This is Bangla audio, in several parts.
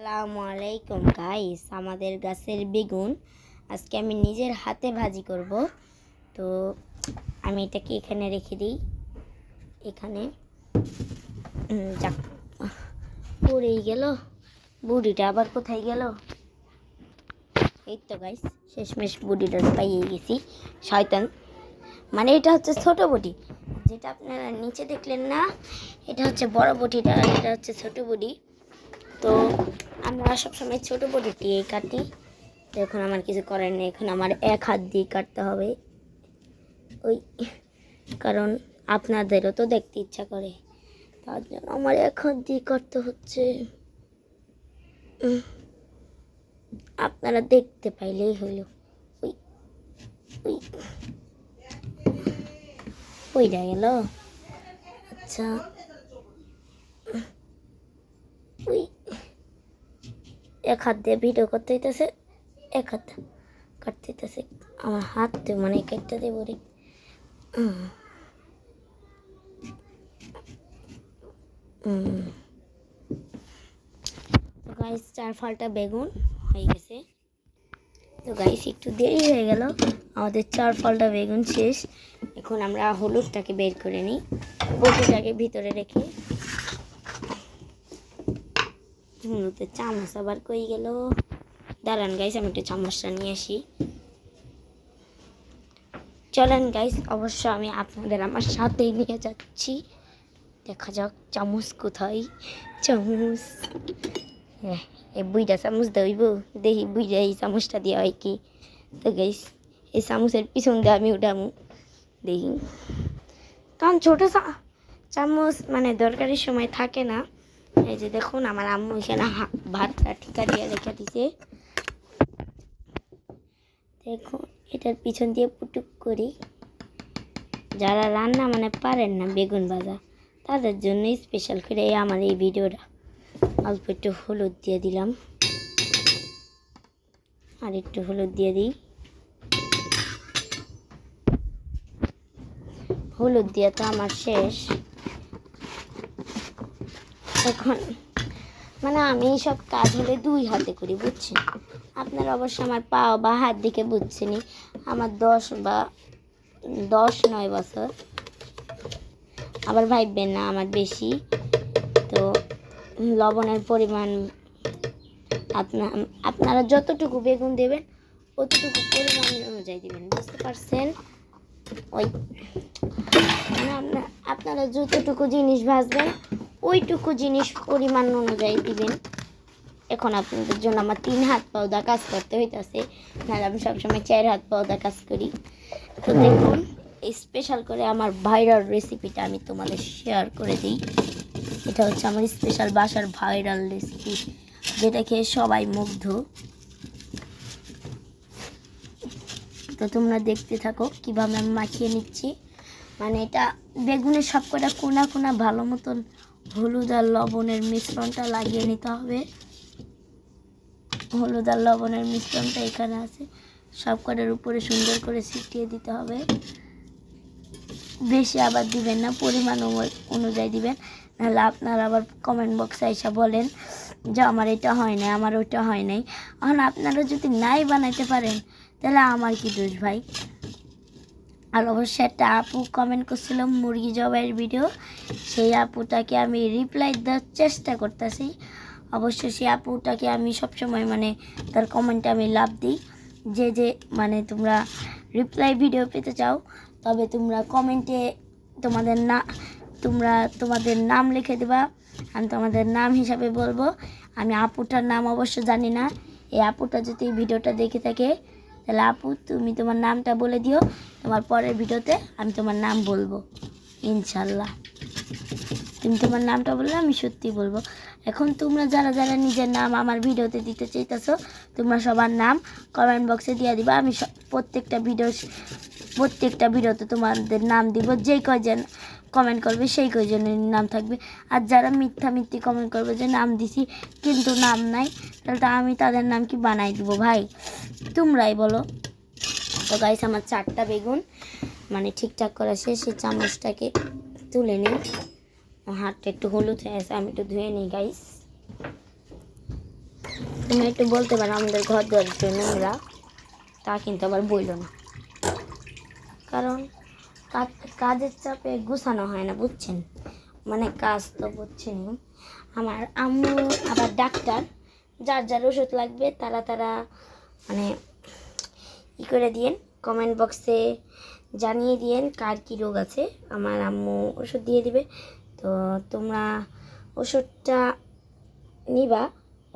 আসসালামু আলাইকুম গাইস, আমাদের গাছের বেগুন আজকে আমি নিজের হাতে ভাজি করব। তো আমি এটাকে এখানে রেখে দিই। এখানে যাক, পড়েই গেল। বুড়িটা আবার কোথায় গেল? এই তো গাইস, শেষমেশ বুড়িটা পাইয়ে গেছি। শয়তান, মানে এটা হচ্ছে ছোট বটি, যেটা আপনারা নিচে দেখলেন না, এটা হচ্ছে বড় বটিটা, এটা হচ্ছে ছোট বটি। তো আমরা সবসময় ছোটো বটি দিয়ে কাটি। তো এখন আমার কিছু করার নেই, এখন আমার এক হাত দিয়ে কাটতে হবে। ওই কারণ আপনাদেরও তো দেখতে ইচ্ছা করে, তার জন্য আমার এক হাত দিয়ে কাটতে হচ্ছে। আপনারা দেখতে পাইলেই হইল। ওই ওই ওইটা গেল। আচ্ছা, ওই এক হাত দিয়ে ভিডিও করতে হইতেছে, এক হাত কাটতে হইতেছে। আমার হাত তো মানে কেটে দেব রে। তো গাইস, 4 ফালটা বেগুন হয়ে গেছে। তো গাইস, একটু দেরি হয়ে গেল, আমাদের 4 ফালটা বেগুন শেষ। এখন আমরা হলুদটাকে বের করে নিই, বটিটাকে ভিতরে রেখে। হলুদের চামচ আবার কই গেল? দাঁড়ান গাইস, আমি একটু চামচটা নিয়ে আসি। চলেন গাইস, অবশ্য আমি আপনাদের আমার সাথেই নিয়ে যাচ্ছি। দেখা যাক চামচ কোথায়। চামচ, এই বুইটা চামচ দইব, দেখি বুইটা এই চামচটা দিয়ে হয় কি। তো গাইস, এই চামচের পিছন দিয়ে আমি উঠামু, দেখি। কারণ ছোটো চামচ মানে দরকারি সময় থাকে না। এই যে দেখুন, আমার আম্মু এখানে ভাতটা ঠিকা দিয়ে রেখে দিছে। দেখুন, এটার পিছন দিয়ে পুটুক করি। যারা রান্না মানে পারেন না বেগুন ভাজা, তাদের জন্য স্পেশাল করে আমার এই ভিডিওটা। অল্প একটু হলুদ দিয়ে দিলাম, আর একটু হলুদ দিয়ে দিই। হলুদ দিয়ে তো আমার শেষ। এখন মানে আমি সব কাজ হলে 2 হাতে করি, বুঝছেন? আপনারা অবশ্য আমার পা বা হাত দিকে বুঝছেনই। আমার 10-9 বছর, আবার ভাববেন না আমার বেশি। তো লবণের পরিমাণ আপনারা যতটুকু বেগুন দেবেন অতটুকু পরিমাণ অনুযায়ী দেবেন, বুঝতে পারছেন? ওই মানে আপনারা যতটুকু জিনিস ভাজবেন ওইটুকু জিনিস পরিমাণ অনুযায়ী দিবেন। এখন আপনাদের জন্য আমার 3 হাত পাওদা কাজ করতে হইতেছে, নাহলে আমি সবসময় 4 হাত পাওদা কাজ করি। তো দেখুন, স্পেশাল করে আমার ভাইরাল রেসিপিটা আমি তোমাদের শেয়ার করে দিই। এটা হচ্ছে আমার স্পেশাল বাসার ভাইরাল রেসিপি, যেটা খেয়ে সবাই মুগ্ধ। তো তোমরা দেখতে থাকো কীভাবে আমি মাখিয়ে নিচ্ছি। মানে এটা বেগুনের সবকটা কোনা কোনা ভালো মতন হলুদ আর লবণের মিশ্রণটা লাগিয়ে নিতে হবে। হলুদ আর লবণের মিশ্রণটা এখানে আছে, সবকটার উপরে সুন্দর করে ছিটিয়ে দিতে হবে। বেশি আবার দিবেন না, পরিমাণ অনুযায়ী দিবেন, নাহলে আপনারা আবার কমেন্ট বক্সে এসে বলেন যে আমার এটা হয় নাই, আমার ওইটা হয় নাই। এখন আপনারা যদি নাই বানাইতে পারেন তাহলে আমার কি দোষ ভাই? আর অবশ্যই একটা আপু কমেন্ট করছিল মুরগি জবাইয়ের ভিডিও, সেই আপুটাকে আমি রিপ্লাই দেওয়ার চেষ্টা করতেছি। অবশ্য সেই আপুটাকে আমি সবসময় মানে তার কমেন্টে আমি লাভ দিই। যে মানে তোমরা রিপ্লাই ভিডিও পেতে চাও, তবে তোমরা কমেন্টে তোমাদের নাম লিখে দেবা, আমি তোমাদের নাম হিসাবে বলবো। আমি আপুটার নাম অবশ্য জানি না, এই আপুটা যদি এই ভিডিওটা দেখে থাকে তাহলে আপু তুমি তোমার নামটা বলে দিও, তোমার পরের ভিডিওতে আমি তোমার নাম বলবো ইনশাল্লাহ। তুমি তোমার নামটা বললে আমি সত্যি বলবো। এখন তোমরা যারা যারা নিজের নাম আমার ভিডিওতে দিতে চাইতেছো, তোমরা সবার নাম কমেন্ট বক্সে দিয়ে দিবা। আমি প্রত্যেকটা ভিডিওতে তোমাদের নাম দিব। যেই কয়জন কমেন্ট করবে সেই কয়জনের নাম থাকবে। আর যারা মিথ্যি কমেন্ট করবে যে নাম দিছি কিন্তু নাম নাই, তাহলে আমি তাদের নাম কি বানাই দিব ভাই? তোমরাই বলো। তো গাইস, আমার 4টা বেগুন মানে ঠিকঠাক করা শেষ। সেই চামচটাকে তুলে নিই, হাতটা একটু হলুদ হয়ে আছে, আমি একটু ধুয়ে নিই গাইস। তুমি একটু বলতে পারো আমাদের ঘর দুয়ার একটু নোংরা, তা কিন্তু আবার বইল না, কারণ কাজের চাপে গুছানো হয় না, বুঝছেন? মানে কাজ তো বুঝছেন। আমার আম্মু আবার ডাক্তার, যার যার ওষুধ লাগবে তারা তারা মানে ই করে দিয়েন, কমেন্ট বক্সে জানিয়ে দিয়েন কার কী রোগ আছে, আমার আম্মু ওষুধ দিয়ে দিবে। তো তোমরা ওষুধটা নিবা।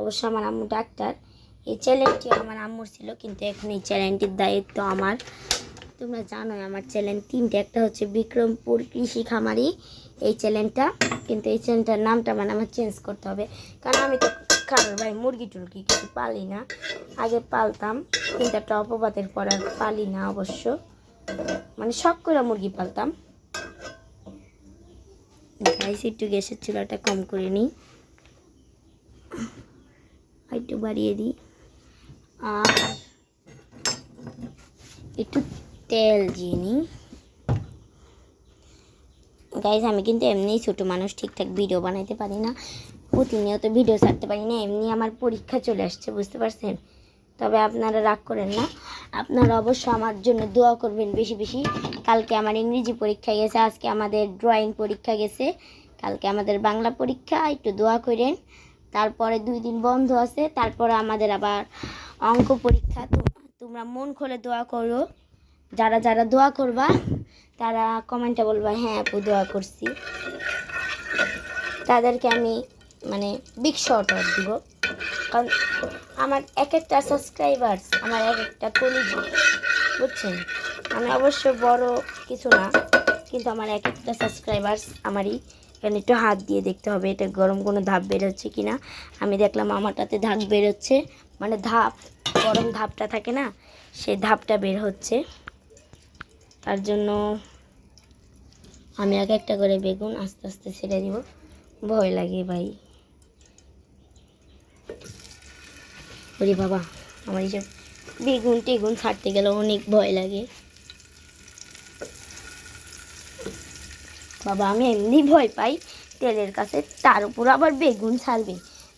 অবশ্য আমার আম্মু ডাক্তার, এই চ্যালেঞ্জটি আমার আম্মুর ছিল, কিন্তু এখন এই চ্যালেঞ্জটির দায়িত্ব আমার। তোমরা জানোই আমার চ্যানেল 3টে, একটা হচ্ছে বিক্রমপুর কৃষি খামারি এই চ্যানেলটা, কিন্তু এই চ্যানেলটার নামটা মানে আমার চেঞ্জ করতে হবে, কারণ আমি তো কারোর ভাই মুরগি টুরগি কিছু পালি না। আগে পালতাম, কিন্তু একটা অপবাদের পর আর পালি না অবশ্য, মানে শখ করে মুরগি পালতাম। গাইস একটু গ্যাসের চুলাটা কম করে নিই, একটু বাড়িয়ে দিই, আর একটু তেল দিয়ে নিই। গাইজ আমি কিন্তু এমনিই ছোটো মানুষ, ঠিকঠাক ভিডিও বানাইতে পারি না, প্রতিনিয়ত ভিডিও ছাড়তে পারি না, এমনি আমার পরীক্ষা চলে আসছে, বুঝতে পারছেন? তবে আপনারা রাগ করেন না, আপনারা অবশ্য আমার জন্য দোয়া করবেন বেশি বেশি। কালকে আমার ইংরেজি পরীক্ষা গেছে, আজকে আমাদের ড্রয়িং পরীক্ষা গেছে, কালকে আমাদের বাংলা পরীক্ষা, একটু দোয়া করেন। তারপরে 2 দিন বন্ধ আছে, তারপরে আমাদের আবার অঙ্ক পরীক্ষা। তোমরা মন খুলে দোয়া করো, যারা যারা দোয়া করবা তারা কমেন্টে বলবা হ্যাঁ আপু দোয়া করছি, তাদেরকে আমি মানে বিগ শট আউট দিব। কারণ আমার এক একটা সাবস্ক্রাইবার্স আমার এক একটা কলিজি, বুঝছেন? আমি অবশ্য বড় কিছু না, কিন্তু আমার এক একটা সাবস্ক্রাইবার্স আমারই। এখানে একটু হাত দিয়ে দেখতে হবে এটা গরম কোনো ধাপ বেরোচ্ছে কি না। আমি দেখলাম আমারটাতে ধাপ বেরোচ্ছে, মানে ধাপ, গরম ধাপটা থাকে না, সেই ধাপটা বের হচ্ছে। তার জন্য আমি আগে একটা করে বেগুন আস্তে আস্তে ছেড়ে দিব, ভয় লাগে ভাই। ওরে বাবা, আমার এইসব বেগুন টেগুন ছাড়তে গেলে অনেক ভয় লাগে বাবা, আমি এমনি ভয় পাই তেলের কাছে, তার উপর আবার বেগুন ছাড়বে,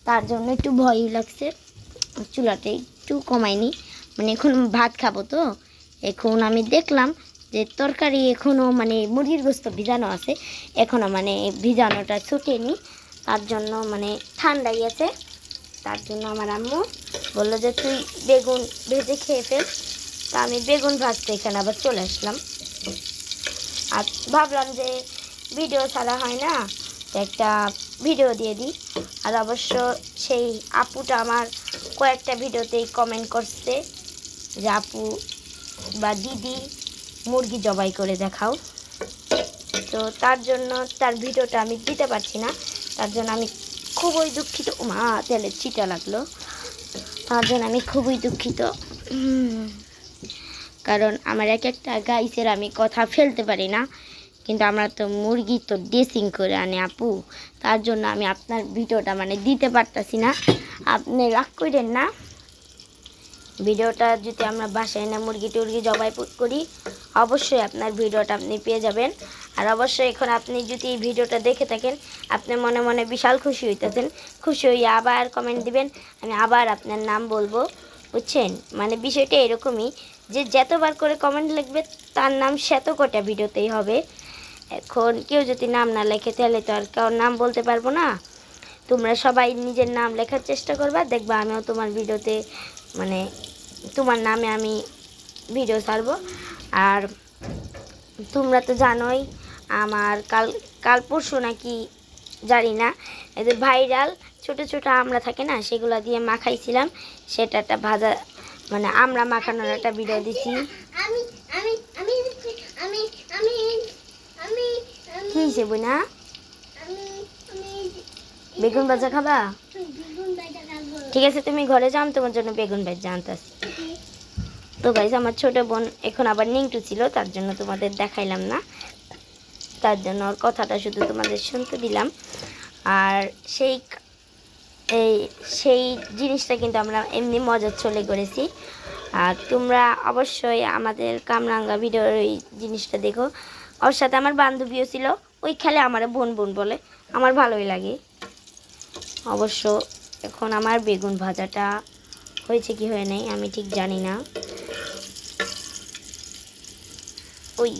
তার জন্য একটু ভয়ই লাগছে। চুলাটা একটু কমাইনি, মানে এখন ভাত খাবো তো, এখন আমি দেখলাম যে তরকারি এখনও মানে মুরগির গোস্ত ভিজানো আছে, এখনও মানে ভিজানোটা ছুটেনি, তার জন্য মানে ঠান্ডাই আছে। তার জন্য আমার আম্মু বললো যে তুই বেগুন ভেজে খেয়ে ফেল, তা আমি বেগুন ভাজতে এখানে আবার চলে আসলাম। আর ভাবলাম যে ভিডিও ছাড়া হয় না, তো একটা ভিডিও দিয়ে দিই। আর অবশ্য সেই আপুটা আমার কয়েকটা ভিডিওতেই কমেন্ট করছে যে আপু বা দিদি মুরগি জবাই করে দেখাও, তো তার জন্য তার ভিডিওটা আমি দিতে পারছি না, তার জন্য আমি খুবই দুঃখিত। মা তেলের ছিটা লাগলো, তার জন্য আমি খুবই দুঃখিত, কারণ আমার এক একটা গাইসের আমি কথা ফেলতে পারি না, কিন্তু আমরা তো মুরগি তো ড্রেসিং করে আনে আপু, তার জন্য আমি আপনার ভিডিওটা মানে দিতে পারতাছি না, আপনি রাগ করেন না। ভিডিওটা যদি আমরা বাসায় না মুরগি টুরগি জবাই করি, অবশ্যই আপনার ভিডিওটা আপনি পেয়ে যাবেন। আর অবশ্যই এখন আপনি যদি এই ভিডিওটা দেখে থাকেন, আপনি মনে মনে বিশাল খুশি হইতেছেন, খুশি হয়ে আবার কমেন্ট দিবেন, আমি আবার আপনার নাম বলবো, বুঝছেন? মানে বিষয়টা এরকমই যে যতবার করে কমেন্ট লিখবে তার নাম সেত কটা ভিডিওতেই হবে। এখন কেউ যদি নাম না লেখে তাহলে তো আর কারোর নাম বলতে পারবো না। তোমরা সবাই নিজের নাম লেখার চেষ্টা করবা, দেখবা আমিও তোমার ভিডিওতে মানে তোমার নামে আমি ভিডিও ছাড়বো। আর তোমরা তো জানোই আমার কাল পরশু নাকি জানি না, এদের ভাইরাল ছোট ছোট আমরা থাকে না, সেগুলো দিয়ে মাখাইছিলাম, সেটা একটা ভাজা মানে আমরা মাখানোর একটা ভিডিও দিছি। কি হিসেবে না বেগুন ভাজা খাবা? ঠিক আছে তুমি ঘরে যাও, তোমার জন্য বেগুন ভাজা আনতেছি। তো গাইস আমার ছোট বোন এখন আবার নিংটু ছিল, তার জন্য তোমাদের দেখাইলাম না, তার জন্য ওর কথাটা শুধু তোমাদের শুনতে দিলাম। আর সেই জিনিসটা কিন্তু আমরা এমনি মজার ছলে করেছি। আর তোমরা অবশ্যই আমাদের কামরাঙ্গা ভিডিওর ওই জিনিসটা দেখো। ওর সাথে আমার বান্ধবীও ছিল, ওই খেলে আমার বোন বোন বলে, আমার ভালোই লাগে। অবশ্য এখন আমার বেগুন ভাজাটা হয়েছে কি হয় নাই আমি ঠিক জানি না। ওই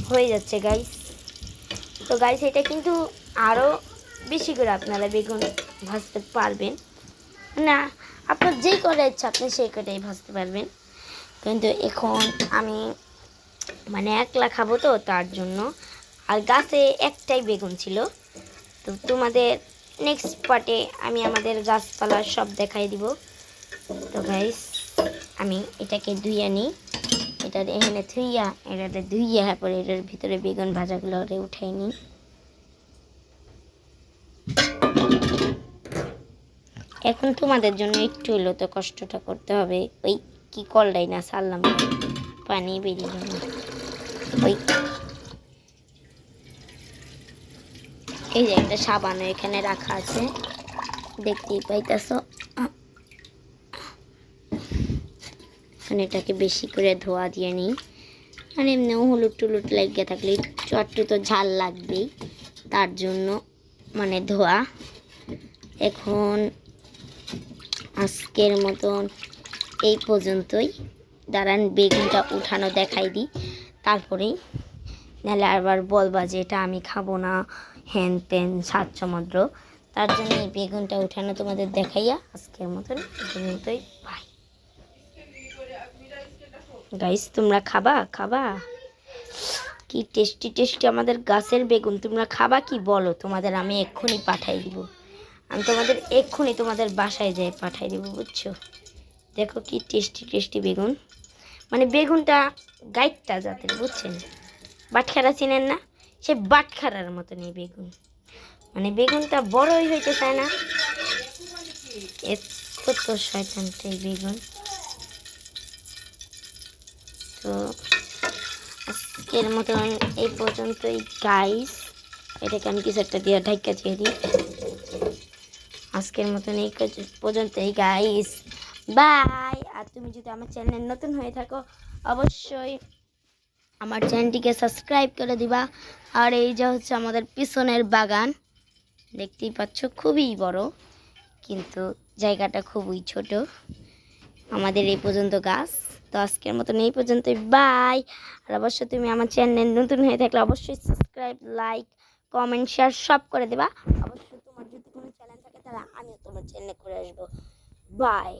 হয়ে যাচ্ছে গাইস। তো গাইস এটা কিন্তু আরও বেশি করে আপনারা বেগুন ভাজতে পারবেন, না আপনার যেই কটা ইচ্ছা আপনি সেই কটাই ভাজতে পারবেন। কিন্তু এখন আমি মানে একলা খাবো তো তার জন্য, আর গাছে একটাই বেগুন ছিল। তো তোমাদের নেক্সট পার্টে আমি আমাদের গাছপালা সব দেখাই দিব। তো গাইস আমি এটাকে ধুইয়া নিই, এটা এখানে ধুইয়া এটাতে ধুইয়া পরে এটার ভিতরে বেগুন ভাজাগুলো উঠাই নিই। এখন তোমাদের জন্য একটু হলো তো কষ্টটা করতে হবে। ওই কি কলটাই না সারলাম, পানি বেরিয়ে গেল। ওই এই যে একটা সাবান এখানে রাখা আছে, দেখতেই পাইতেছ। এখন এটাকে বেশি করে ধোয়া দিয়ে নিই। আর এমনিও হলুদ টুলুদ লাগিয়ে থাকলে একটু তো ঝাল লাগবেই, তার জন্য মানে ধোয়া। এখন আজকের মতন এই পর্যন্তই। দাঁড়ান বেগুনটা উঠানো দেখাই দিই, তারপরেই নাহলে আবার বলবা যে এটা আমি খাবো না, হ্যান ত্যান সাত সমুদ্র। তার জন্য এই বেগুনটা উঠানো তোমাদের দেখাইয়া আজকের মতন পর্যন্তই। বাই গাইস, তোমরা খাবা খাবা কি টেস্টি টেস্টি আমাদের গাছের বেগুন, তোমরা খাবা কি বলো? তোমাদের আমি এক্ষুনি পাঠাই দিব, আমি তোমাদের এক্ষুনি তোমাদের বাসায় যাই পাঠাই দিব, বুঝছো? দেখো কি টেস্টি টেস্টি বেগুন, মানে বেগুনটা গাইটটা জাতের, বুঝছেন? বাটখারা চিনেন না, সে বাটখারার মতন এই বেগুন, মানে বেগুনটা বড়ই হইতে চায় না, এত তো শয়তানটা এই বেগুন। তো আজকের মতন এই পর্যন্তই গাইস, এটাকে আমি কিছু একটা দিয়ে ঢাকা দিয়ে দিই। আজকের মতন এই পর্যন্তই গাইস, বাই। আর তুমি যদি আমার চ্যানেল নতুন হয়ে থাকো অবশ্যই আমার চ্যানেলটিকে সাবস্ক্রাইব করে দিবা। আর এই যে হচ্ছে আমাদের পিছনের বাগান, দেখতেই পাচ্ছ খুবই বড়, কিন্তু জায়গাটা খুবই ছোট। আমাদের এই পর্যন্ত গাছ। তো আজকের মতন এই পর্যন্তই, বাই। আর অবশ্যই তুমি আমার চ্যানেল নতুন হয়ে থাকলে অবশ্যই সাবস্ক্রাইব, লাইক, কমেন্ট, শেয়ার সব করে দেবা। অবশ্যই তোমার যদি কোনো চ্যানেল থাকে তাহলে আমিও তোমার চ্যানেলে করে আসবো। বাই।